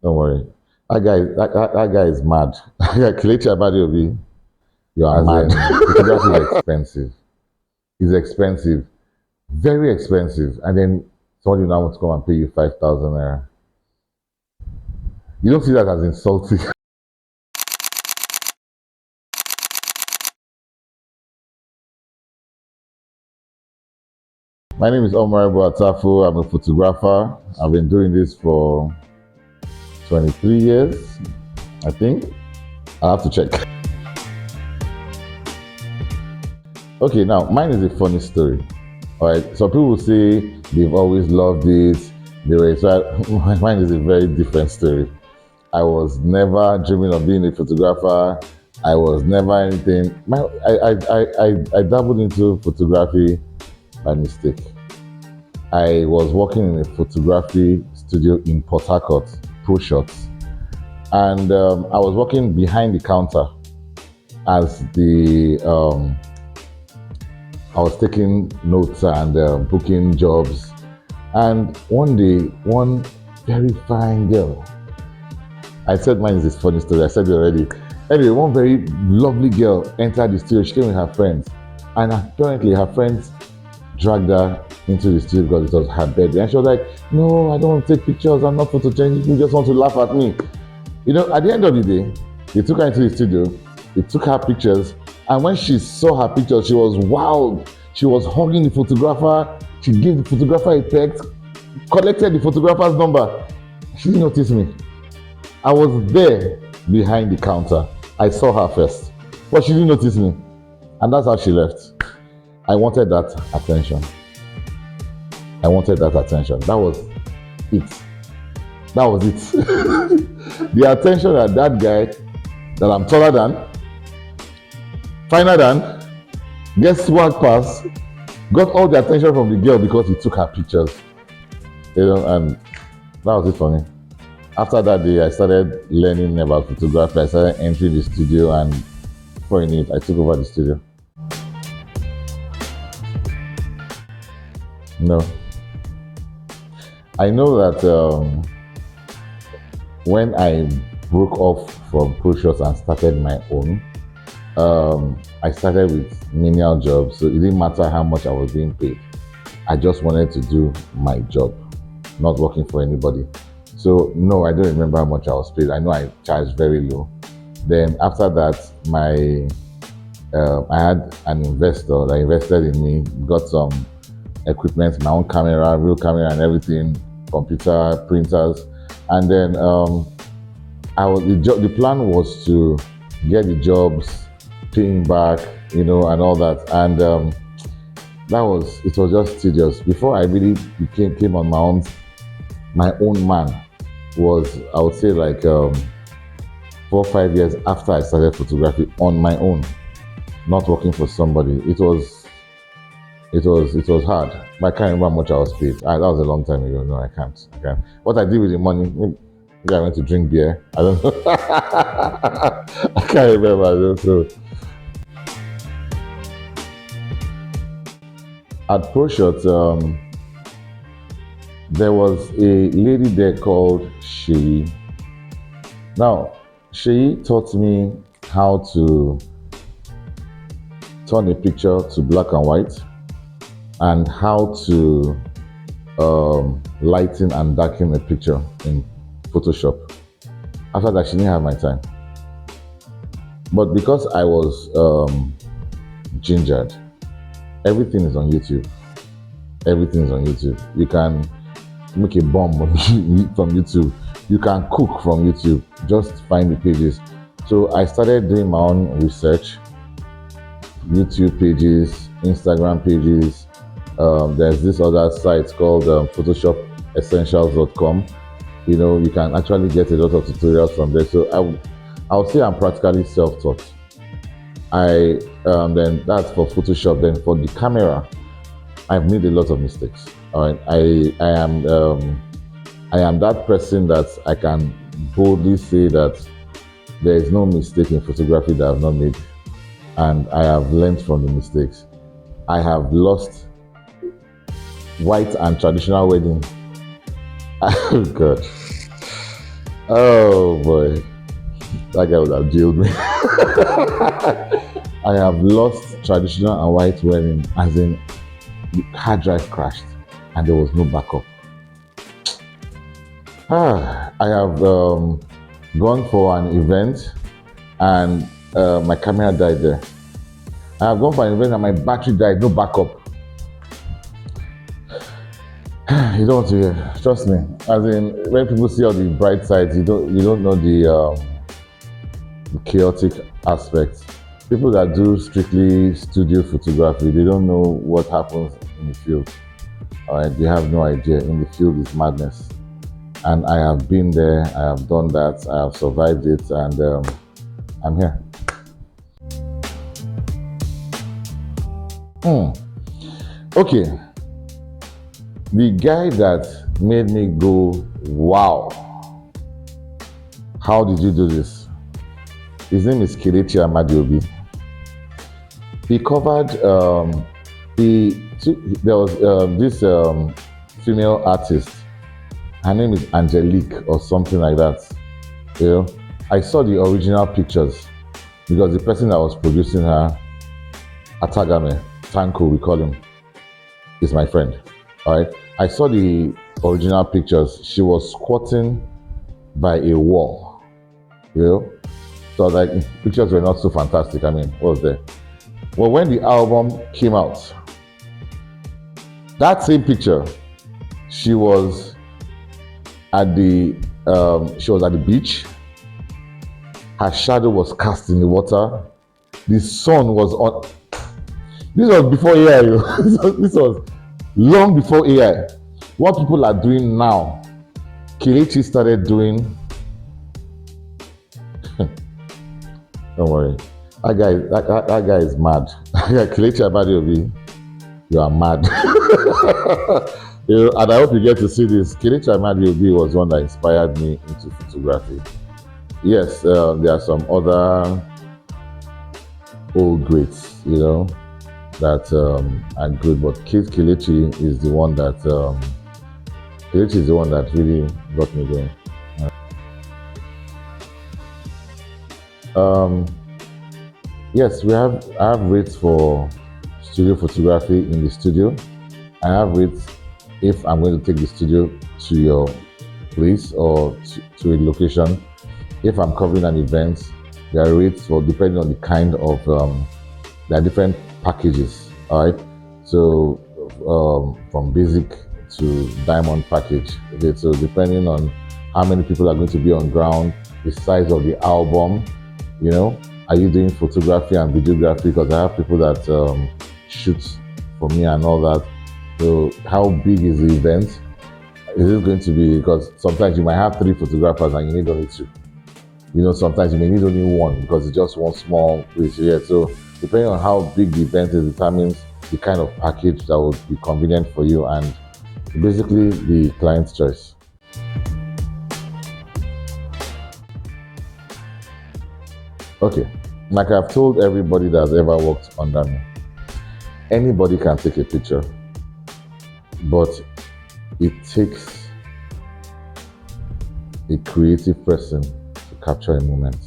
Don't worry. That guy is mad. Kelechi Abadeobi, you are mad. Photography is expensive. It's expensive, very expensive. And then somebody now wants to come and pay you 5,000 naira. You don't see that as insulting. My name is Omoh Atafo. I'm a photographer. I've been doing this for 23 years, I think. I have to check. Okay, now mine is a funny story. All right, some people say they've always loved it. Mine is a very different story. I was never dreaming of being a photographer. I was never anything. I dabbled into photography by mistake. I was working in a photography studio in Port Harcourt, Pro Shots, and I was working behind the counter as I was taking notes and booking jobs. And one day, one very fine girl, I said mine is this funny story, I said it already. Anyway, one very lovely girl entered the studio. She came with her friends, and apparently her friends dragged her into the studio because it was her birthday. And she was like, "No, I don't want to take pictures. I'm not photogenic. You just want to laugh at me." You know, at the end of the day, they took her into the studio. They took her pictures. And when she saw her pictures, she was wild. She was hugging the photographer. She gave the photographer a text, collected the photographer's number. She didn't notice me. I was there behind the counter. I saw her first, but she didn't notice me. And that's how she left. I wanted that attention. I wanted that attention. That was it. That was it. The attention that guy that I'm taller than, finer than, gets swag pass, got all the attention from the girl because he took her pictures. You know, and that was it for me. After that day, I started learning about photography. I started entering the studio, and before you knew it, I took over the studio. No. I know that when I broke off from Pro Shots and started my own, I started with menial jobs, so it didn't matter how much I was being paid. I just wanted to do my job, not working for anybody. So no, I don't remember how much I was paid. I know I charged very low. Then after that, I had an investor that invested in me, got some equipment, my own camera, real camera and everything, computer, printers, and then the plan was to get the jobs, paying back, you know, and all that. And it was just tedious. Before I really came on my own man was, I would say, like 4 or 5 years after I started photography on my own, not working for somebody. It was hard. But I can't remember how much I was paid. That was a long time ago. No, I can't. What I did with the money, maybe I went to drink beer. I don't know. I can't remember. I don't know. At Pro Shots, there was a lady there called Sheyi. Now, Sheyi taught me how to turn a picture to black and white, and how to lighten and darken a picture in Photoshop. After that, she didn't have my time. But because I was gingered, everything is on YouTube. Everything is on YouTube. You can make a bomb from YouTube. You can cook from YouTube. Just find the pages. So I started doing my own research. YouTube pages, Instagram pages. There's this other site called photoshopessentials.com. You know, you can actually get a lot of tutorials from there. So I would say I'm practically self-taught. Then that's for Photoshop. Then for the camera, I've made a lot of mistakes. All right, I am that person that I can boldly say that there is no mistake in photography that I've not made, and I have learned from the mistakes. I have lost white and traditional wedding. Oh God. Oh boy, that guy would have jailed me. I have lost traditional and white wedding, as in the hard drive crashed and there was no backup. I have gone for an event and my camera died there. I have gone for an event and my battery died, no backup. You don't want to hear. Trust me. As in, when people see all the bright sides, you don't know the chaotic aspects. People that do strictly studio photography, they don't know what happens in the field. All right, they have no idea. In the field is madness, and I have been there. I have done that. I have survived it, and I'm here. Okay, the guy that made me go, wow, how did you do this? His name is Kelechi Amadiobi. He covered, there was this female artist. Her name is Angelique or something like that. You know, I saw the original pictures because the person that was producing her, Atagame, Tanko, we call him, is my friend. All right. I saw the original pictures. She was squatting by a wall. You know, so like pictures were not so fantastic. I mean, what was there? Well, when the album came out, that same picture, she was at the beach. Her shadow was cast in the water. The sun was on. This was before AI. This was long before AI. What people are doing now, Kelechi started doing. Don't worry. That guy is mad. Kelechi Amadiobi, you are mad. And I hope you get to see this. Kelechi Amadiobi was one that inspired me into photography. Yes, there are some other old greats, that are good, but Kelechi is the one that really got me going. Yes, I have rates for studio photography in the studio. I have rates if I'm going to take the studio to your place or to a location. If I'm covering an event, there are rates for depending on the kind of there are different packages. All right, so from basic to diamond package. Okay, so depending on how many people are going to be on ground, the size of the album, are you doing photography and videography? Because I have people that shoot for me and all that. So how big is the event? Is it going to be, because sometimes you might have 3 photographers and you need only 2. Sometimes you may need only 1 because it's just one small place here. So depending on how big the event is determines the kind of package that would be convenient for you and basically the client's choice. Okay, like I've told everybody that's ever worked under me, anybody can take a picture, but it takes a creative person to capture a moment.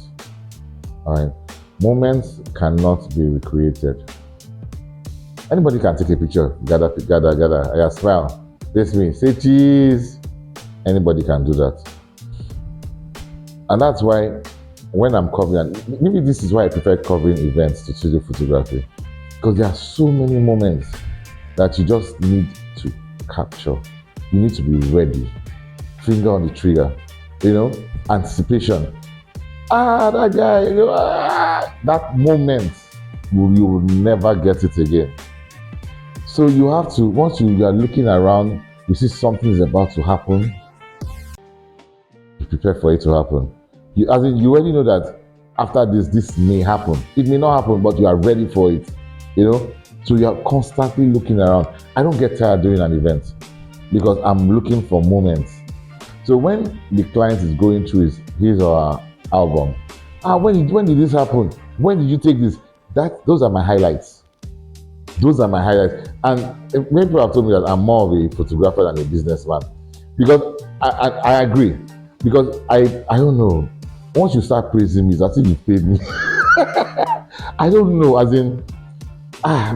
All right, moments cannot be recreated. Anybody can take a picture, gather, I smile, face me, say cheese. Anybody can do that, and that's why when I'm covering, maybe this is why I prefer covering events to studio photography, because there are so many moments that you just need to capture. You need to be ready, finger on the trigger, anticipation. That guy, that moment, you will never get it again. So you have to, once you are looking around, you see something is about to happen, you prepare for it to happen. You already know that after this may happen. It may not happen, but you are ready for it. So you are constantly looking around. I don't get tired during an event because I'm looking for moments. So when the client is going through his or her album, when did this happen? When did you take this? Those are my highlights. And many people have told me that I'm more of a photographer than a businessman, because I agree. because I don't know. Once you start praising me, it's as if you paid me. I don't know, as in,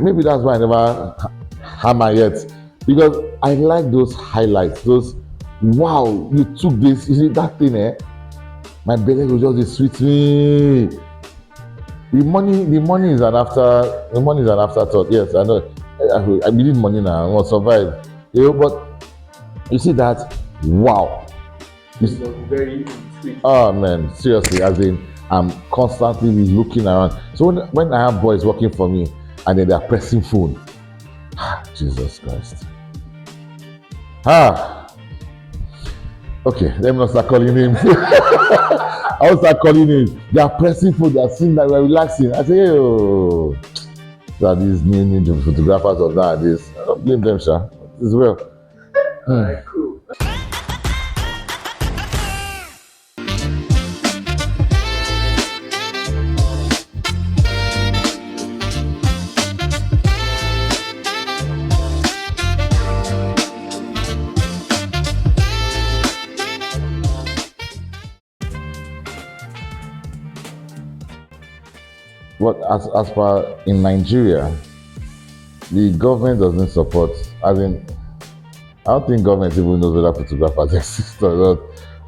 maybe that's why I never hammer yet, because I like those highlights, those, wow, you took this, you see that thing, my belly will just dey sweet me. The money is an afterthought. Yes, I know. I believe money now. I will survive. But you see that, wow. You It was very sweet. Oh man, seriously, as in I'm constantly looking around. So when I have boys working for me and then they're pressing phone, Jesus Christ. Ah, okay, let me not start calling names. I will start calling names. They are pressing phone, they are seeing that we're relaxing. I say, oh, that these new photographers of nowadays. I don't blame them, sir. As well. Alright, cool. But as far in Nigeria, the government doesn't support, as in, I don't think government even knows whether photographers exist or not.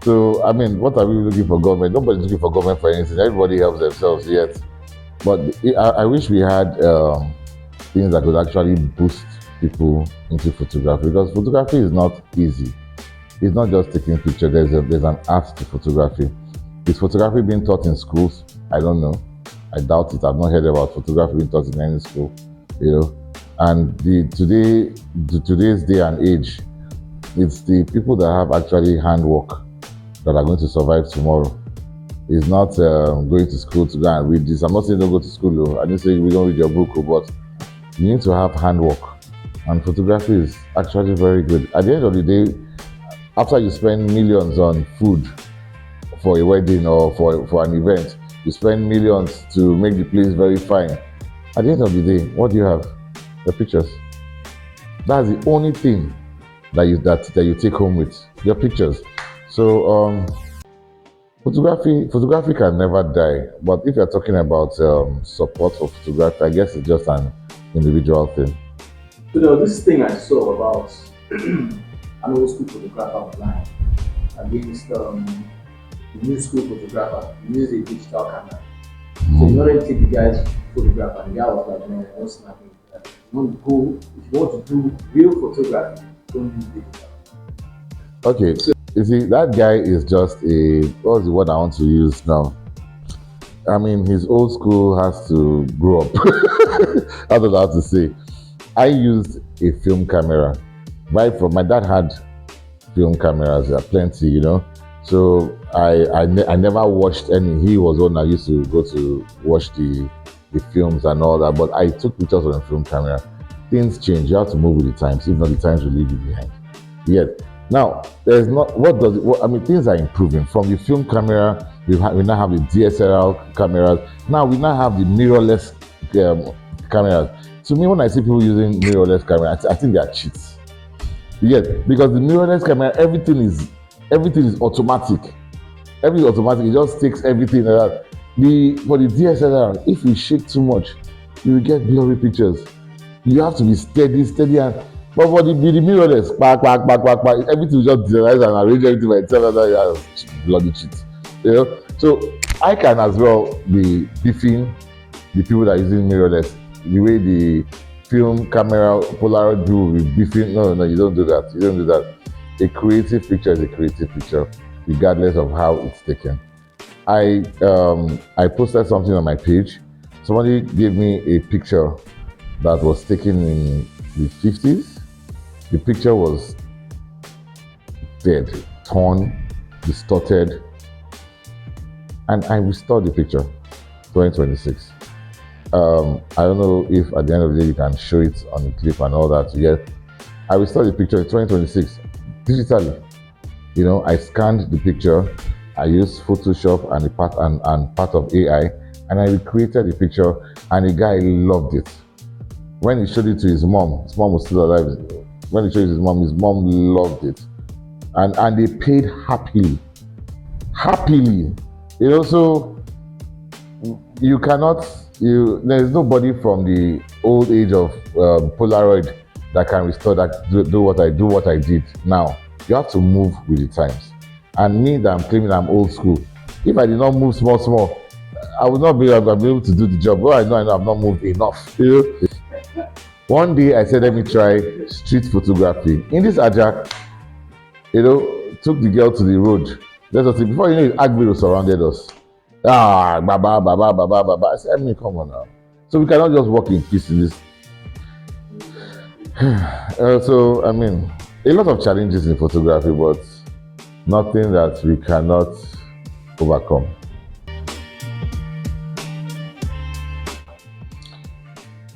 So, I mean, what are we looking for government? Nobody's looking for government for anything. Everybody helps themselves yet. But I wish we had things that could actually boost people into photography, because photography is not easy. It's not just taking pictures. There's an art to photography. Is photography being taught in schools? I don't know. I doubt it. I've not heard about photography being taught in any school. You know, and today's day and age, it's the people that have actually handwork that are going to survive tomorrow. It's not going to school to go and read this. I'm not saying don't go to school, though. I didn't say we don't read your book, but you need to have handwork. And photography is actually very good. At the end of the day, after you spend millions on food for a wedding or for an event, you spend millions to make the place very fine. At the end of the day, what do you have? The pictures. That's the only thing that you take home with your pictures. So photography can never die. But if you're talking about support for photography, I guess it's just an individual thing. So there was this thing I saw about an old school photographer online against the new school photographer who used a digital camera. So you know them take the guy's photograph and the guy was like, man, don't snap me. If you want to do real photography, don't use digital. Okay, you see, that guy is just what's the word I want to use now? I mean, his old school has to grow up. That's what I have to say. I used a film camera. Right from my dad had film cameras, plenty, So I never watched any. He was one I used to go to watch the films and all that. But I took pictures on a film camera. Things change. You have to move with the times. If not, the times will leave you behind. Yet now there's not. What does it? I mean, things are improving. From the film camera, we now have the DSLR cameras. Now we now have the mirrorless cameras. To me, when I see people using mirrorless camera, I think they are cheats. Yes, because the mirrorless camera, everything is automatic. Everything is automatic. It just takes everything. For the DSLR, if you shake too much, you will get blurry pictures. You have to be steady, and but for the mirrorless, everything will just digitalize and arrange everything by itself. Bloody cheat. So I can as well be beefing the people that are using mirrorless the way the film camera Polaroid do with beefing. No, you don't do that. You don't do that. A creative picture is a creative picture, regardless of how it's taken. I posted something on my page. Somebody gave me a picture that was taken in the 50s. The picture was dead, torn, distorted, and I restored the picture. 2026. I don't know if at the end of the day you can show it on the clip and all that. Yet I restored the picture in 2026 digitally. I scanned the picture. I used Photoshop and part of AI, and I recreated the picture. And the guy loved it. When he showed it to his mom was still alive. When he showed it to his mom loved it, and they paid happily. happily. So you cannot, there is nobody from the old age of Polaroid that can restore that, do what I did now. You have to move with the times. And me that I'm claiming I'm old school, if I did not move small, small, I would not be able to do the job. Well, I know I've not moved enough. One day I said, let me try street photography. In this Aja, took the girl to the road. Let us see, before you know it, Agbero surrounded us. Baba, baba, baba, baba. I said, I mean, come on now. So we cannot just walk in peace in this. So, I mean, a lot of challenges in photography, but nothing that we cannot overcome.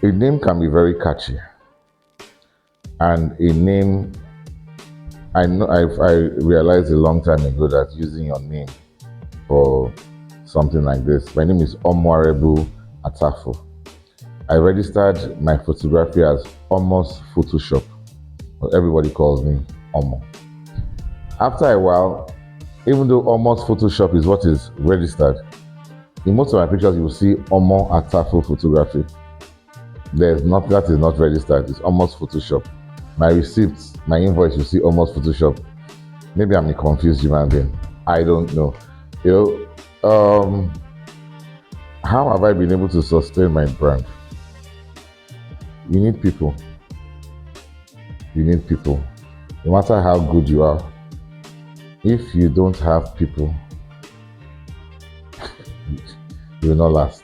A name can be very catchy, and a name, I realized a long time ago that using your name for something like this. My name is Omoh Atafo. I registered my photography as Omoh's Photoshop. Everybody calls me Omoh. After a while, even though Omoh's Photoshop is what is registered, in most of my pictures you will see Omoh Atafo photography. There's not, that is not registered. It's Omoh's Photoshop. My receipts, my invoice, you see Omoh's Photoshop. Maybe I'm a confused human being. I don't know. How have I been able to sustain my brand? You need people. You need people. No matter how good you are, if you don't have people, you will not last.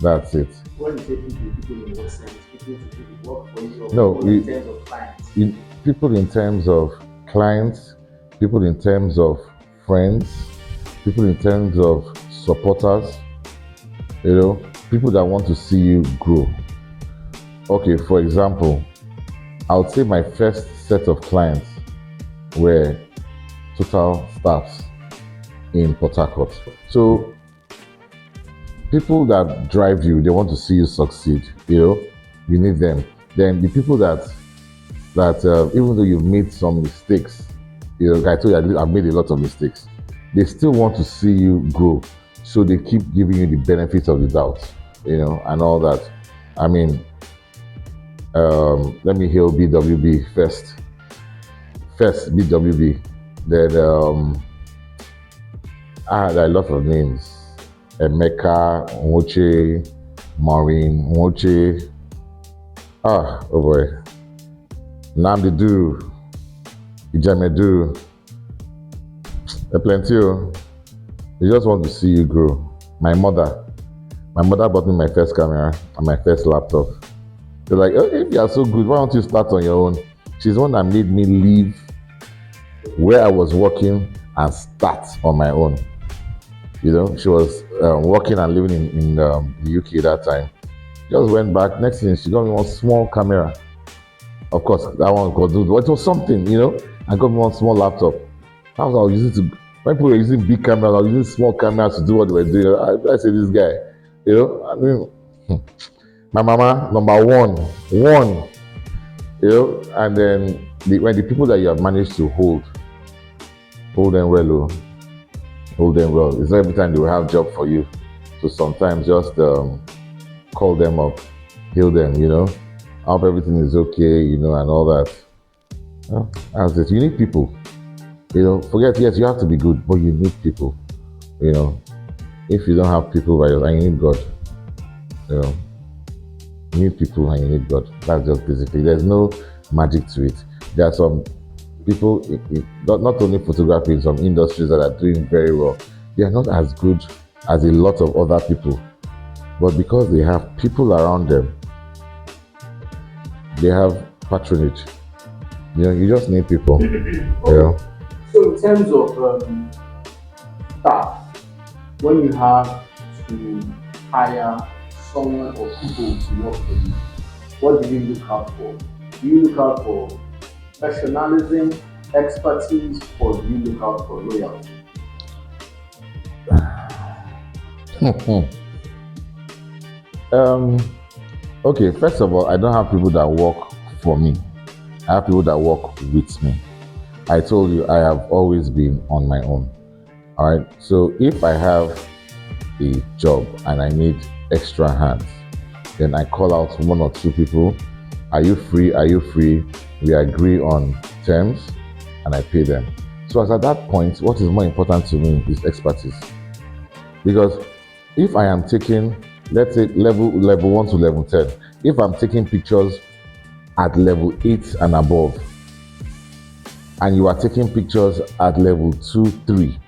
That's it. When you say people in what sense? People to people work for you, or No, people in terms of clients? People in terms of clients, people in terms of friends, people in terms of supporters, people that want to see you grow. Okay, for example, I would say my first set of clients were total staffs in Port Harcourt. So people that drive you, they want to see you succeed. You need them. Then the people that even though you've made some mistakes, I told you I've made a lot of mistakes. They still want to see you grow, so they keep giving you the benefit of the doubt, and all that. I mean, let me hail BWB first. First BWB. Then I had a lot of names. Emeka, Nwoche, Maureen, Nwoche. Oh boy. Namdi, Ijamedu. Plenty. They just want to see you grow. My mother bought me my first camera and my first laptop. They're like, oh, if you are so good, why don't you start on your own? She's the one that made me leave where I was working and start on my own. She was working and living in the UK that time. Just went back. Next thing, she got me one small camera. Of course, that one could do, but it was something, I got me one small laptop. That was what I was using to, when people were using big cameras, I was using small cameras to do what they were doing. I say, this guy, I mean, my mama, number one, and then when the people that you have managed to hold them well, hold them well. It's not every time they will have job for you. So sometimes just call them up, hail them, I hope everything is okay, and all that. As it, you need people. Forget, yes, you have to be good, but you need people. If you don't have people by yourself, and you need God. You need people and you need God. That's just basically. There's no magic to it. There are some people, not only photography, in some industries that are doing very well. They are not as good as a lot of other people, but because they have people around them, they have patronage. You just need people. So in terms of staff, when you have to hire someone or people to work for you, what do you look out for? Do you look out for professionalism, expertise, or do you look out for loyalty? Okay, first of all, I don't have people that work for me. I have people that work with me. I told you I have always been on my own. All right. So if I have a job and I need extra hands, then I call out one or two people. Are you free? Are you free? We agree on terms and I pay them. So as at that point, what is more important to me is expertise. Because if I am taking, let's say level 1 to level 10, if I'm taking pictures at level 8 and above, and you are taking pictures at level 2, 3,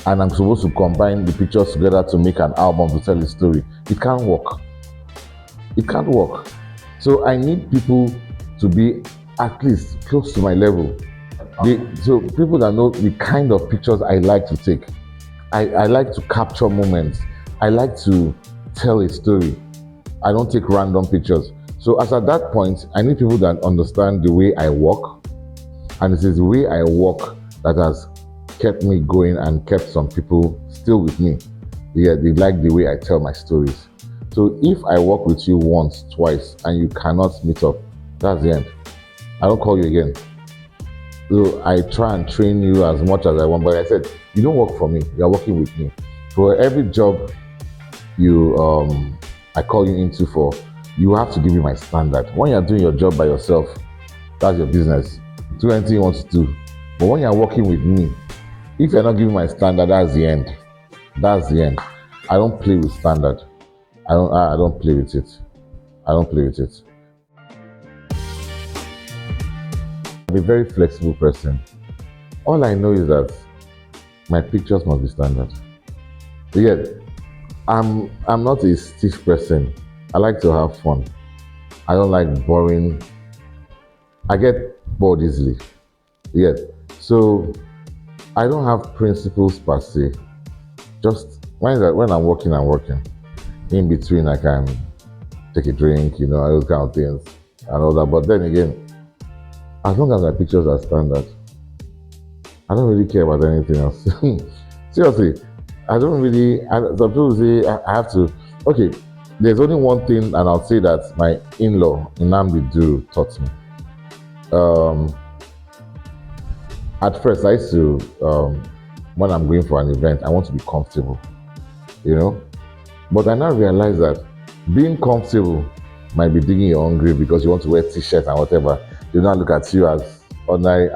and I'm supposed to combine the pictures together to make an album to tell a story, it can't work. It can't work. So I need people to be at least close to my level. So people that know the kind of pictures I like to take. I like to capture moments. I like to tell a story. I don't take random pictures. So as at that point, I need people that understand the way I work. And it is the way I work that has kept me going and kept some people still with me. They like the way I tell my stories. So if I work with you once, twice, and you cannot meet up, that's the end. I don't call you again. So I try and train you as much as I want, but I said, you don't work for me, you're working with me. For every job I call you into for, you have to give me my standard. When you're doing your job by yourself, that's your business. Do anything you want to do. But when you're working with me, if you're not giving my standard, that's the end. That's the end. I don't play with standard. I don't play with it. I don't play with it. I'm a very flexible person. All I know is that my pictures must be standard. Yet, I'm not a stiff person. I like to have fun. I don't like boring. I get bored easily. Yet, so I don't have principles per se. Just when I'm working, I'm working. In between, I can take a drink, those kind of things and all that. But then again, as long as my pictures are standard, I don't really care about anything else. Seriously, I don't really. Some people say I have to. Okay, there's only one thing, and I'll say that my in-law Nnamdi Duru taught me. At first, I used to, when I'm going for an event, I want to be comfortable, But I now realize that being comfortable might be digging your own grave because you want to wear t-shirts and whatever. They now look at you as ordinary.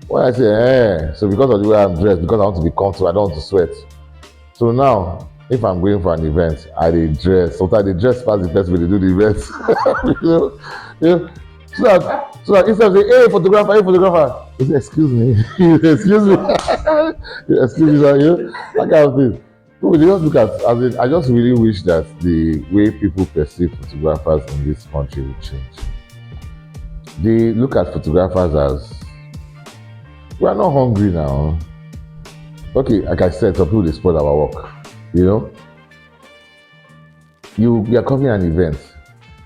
When I say, so because of the way I'm dressed, because I want to be comfortable, I don't want to sweat. So now, if I'm going for an event, I dress. Sometimes they dress past the person when they do the event. So that instead of saying, hey, photographer, they say, excuse me, excuse me, excuse me, that kind of thing. So they just look at, I just really wish that the way people perceive photographers in this country would change. They look at photographers as, we are not hungry now. Okay, like I said, some people they spoil our work. You are covering an event,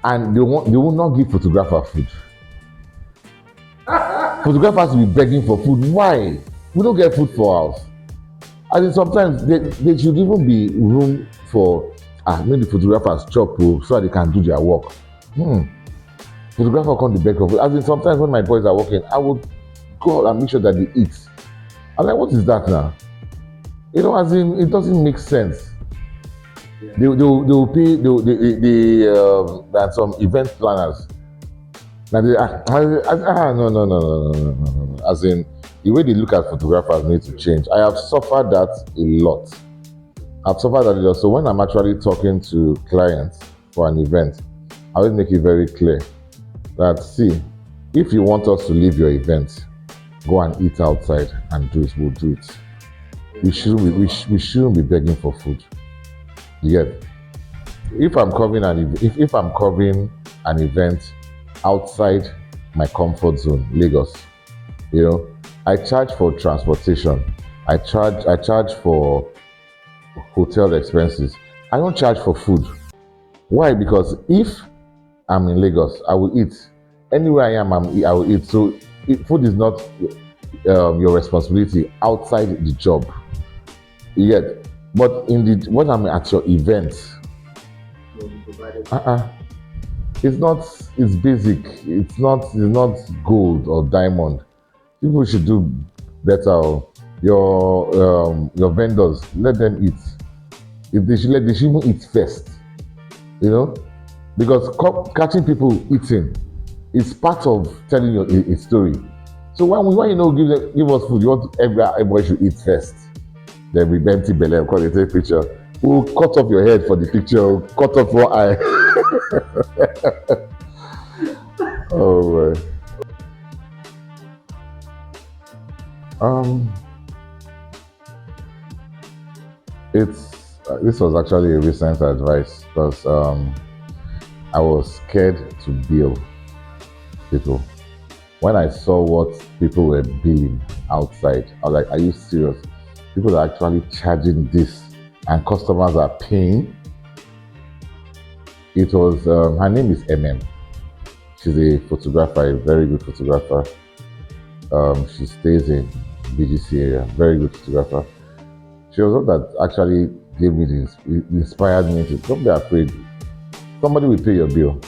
and they will not give photographer food. Photographers will be begging for food. Why? We don't get food for us. And sometimes there should even be room for maybe photographers chop so that they can do their work. Photographer can't beg for food. As in sometimes when my boys are working, I would go out and make sure that they eat. I'm like, what is that now? As in it doesn't make sense. Yeah. They will pay. There are some event planners. Now no. As in the way they look at photographers need to change. I have suffered that a lot. So when I'm actually talking to clients for an event, I always make it very clear that, see, if you want us to leave your event, go and eat outside and do it, we'll do it. We shouldn't be begging for food. Yet, if I'm covering if I'm covering an event outside my comfort zone, Lagos, I charge for transportation. I charge for hotel expenses. I don't charge for food. Why? Because if I'm in Lagos, I will eat. Anywhere I am, I will eat. So food is not your responsibility outside the job. Yet, but when I'm at your event, it's not. It's basic. It's not gold or diamond. People should do better. your vendors, let them eat. If they should even eat first, you know, because catching people eating is part of telling your a story. So when you know give us food, you want everybody should eat first. Then we empty belly, of course, they take picture. We'll cut off your head for the picture, we'll cut off one eye. Oh my. Um, it's this was actually a recent advice because I was scared to bill people. When I saw what people were billing outside, I was like, "Are you serious? People are actually charging this, and customers are paying." It was her name is MM. She's a photographer, a very good photographer. She stays in BGC area, very good photographer. She was one that actually gave me this, inspired me to don't be afraid. Somebody will pay your bill.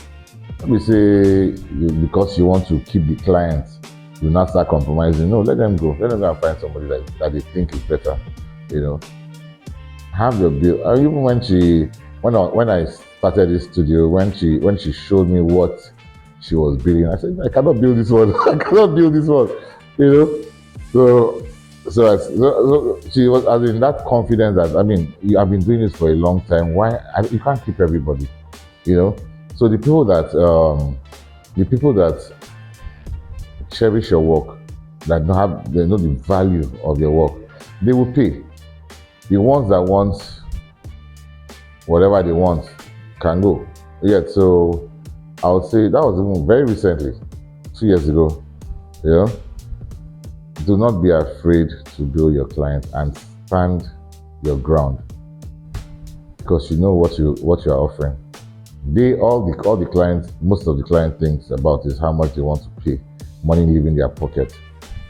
Let me say because you want to keep the client, you not start compromising. No, let them go. Let them go and find somebody that they think is better. You know, have your bill. Even when I started this studio, when she showed me what she was building, I said I cannot build this one. I cannot build this one. You know, so she was as in that confidence that I mean you have been doing this for a long time. You can't keep everybody, you know. So the people that cherish your work, that they know the value of your work, they will pay. The ones that want whatever they want can go. Yeah. So I would say that was even very recently, 2 years ago. You know, do not be afraid to bill your client and stand your ground because you know what you're offering. All the clients, most of the client thinks about is how much they want to pay, money leaving their pocket.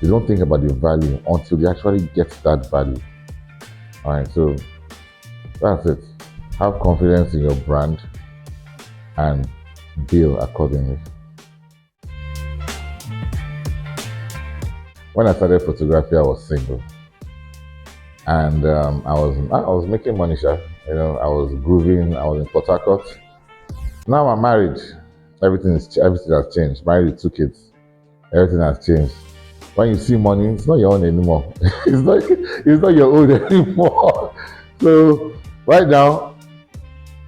They don't think about the value until they actually get that value. All right, so that's it. Have confidence in your brand and bill accordingly. When I started photography, I was single, and I was making money, sha. You know, I was grooving. I was in Port Harcourt. Now I'm married. Everything has changed. Married with 2 kids. Everything has changed. When you see money, it's not your own anymore. It's not your own anymore. So right now,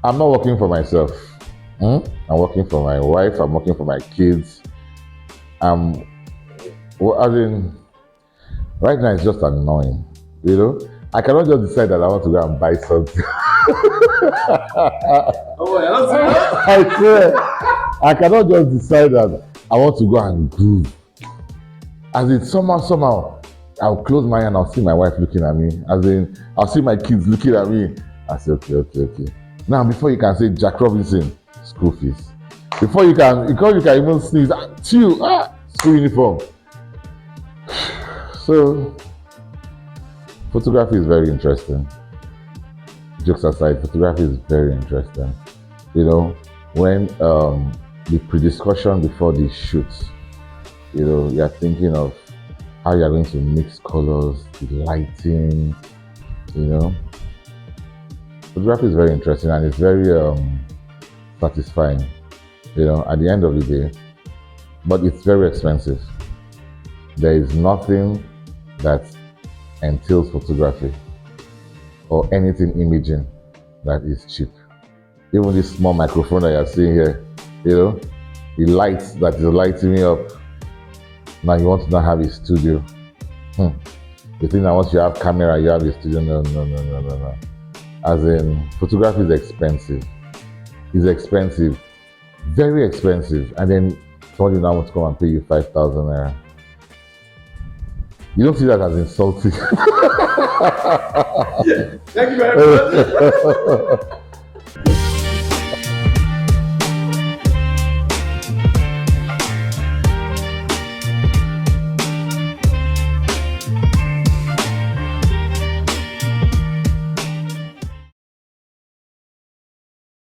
I'm not working for myself. I'm working for my wife. I'm working for my kids. As in, right now it's just annoying. You know, I cannot just decide that I want to go and buy something. Oh, yeah, I swear, I cannot just decide that I want to go and groove. As in, somehow, I'll close my eye and I'll see my wife looking at me. As in, I'll see my kids looking at me. I say, okay. Now, before you can say Jack Robinson, school fees. Before you can even sneeze, school uniform. So, photography is very interesting. Jokes aside, photography is very interesting. You know, when the pre-discussion before the shoots, you know, you're thinking of how you're going to mix colors, the lighting, you know. Photography is very interesting and it's very satisfying, you know, at the end of the day. But it's very expensive. There is nothing that entails photography or anything imaging that is cheap. Even this small microphone that you're seeing here, you know, the lights that is lighting me up. Now you want to not have a studio. You think that once you have camera, you have a studio. No. As in, photography is expensive. It's expensive. Very expensive. And then somebody now wants to come and pay you 5,000 naira. You don't see that as insulting. Thank you very much.